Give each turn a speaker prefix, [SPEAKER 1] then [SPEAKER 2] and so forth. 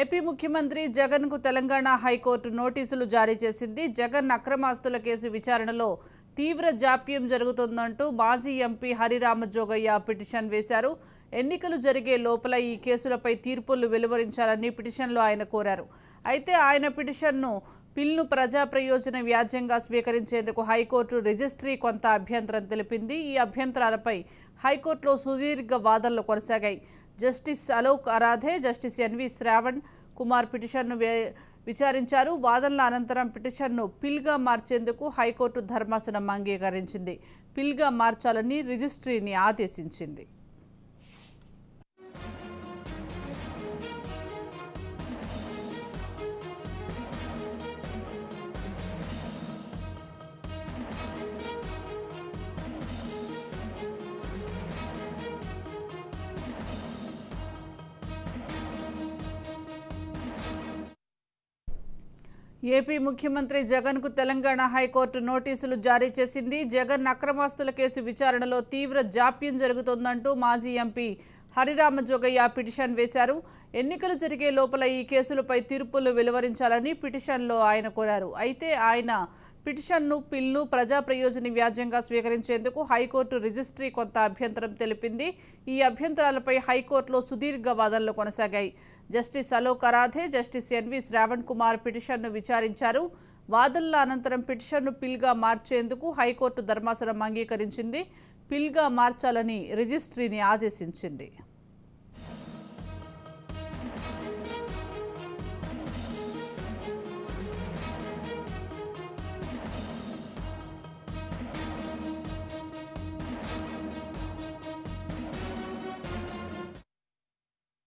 [SPEAKER 1] AP ముఖ్యమంత్రి జగన్ కు Telangana high court నోటీసులు జారీ చేసింది. జగన్ అక్రమాస్తుల కేసు విచారణలో తీవ్ర జాప్యం జరుగుతుందంటూ మాజీ ఎంపీ హరిరామజోగయ్య పిటిషన్ వేశారు. ఎన్నికలు జరిగే లోపల ఈ కేసులపై తీర్పులు వెలువరించాలని పిటిషన్లో ఆయన కోరారు. అయితే ఆయన పిటిషన్ను పిల్ను ప్రజా ప్రయోజన వ్యాజ్యంగా స్వీకరించేందుకు హైకోర్టు రిజిస్ట్రీ కొంత అభ్యంతరం తెలిపింది. ఈ అభ్యంతరాలపై హైకోర్టులో సుదీర్ఘ వాదనలు కొనసాగాయి. Justice Alok Aradhe, justice N V Shravan Kumar పిటిషన్ను విచారించారు. వాదనల అనంతరం పిటిషన్ను పిల్గా మార్చేందుకు హైకోర్టు ధర్మాసనం అంగీకరించింది. పిల్గా మార్చాలని రిజిస్ట్రీని ఆదేశించింది. ఏపీ ముఖ్యమంత్రి జగన్ కు తెలంగాణ హైకోర్టు నోటీసులు జారీ చేసింది. జగన్ అక్రమాస్తుల కేసు విచారణలో తీవ్ర జాప్యం జరుగుతోందంటూ మాజీ ఎంపీ హరిరామజోగయ్య పిటిషన్ వేశారు. ఎన్నికలు జరిగే లోపల ఈ కేసులపై తీర్పులు వెలువరించాలని పిటిషన్లో ఆయన కోరారు. అయితే ఆయన పిటిషన్ను పిల్ను ప్రజా ప్రయోజన వ్యాజ్యంగా స్వీకరించేందుకు హైకోర్టు రిజిస్ట్రీ కొంత అభ్యంతరం తెలిపింది. ఈ అభ్యంతరాలపై హైకోర్టులో సుదీర్ఘ వాదనలు కొనసాగాయి. Justice Alok Aradhe, justice N V Shravan Kumar పిటిషన్ను విచారించారు. వాదనల అనంతరం పిటిషన్ను పిల్గా మార్చేందుకు హైకోర్టు ధర్మాసనం అంగీకరించింది. పిల్గా మార్చాలని రిజిస్ట్రీని ఆదేశించింది.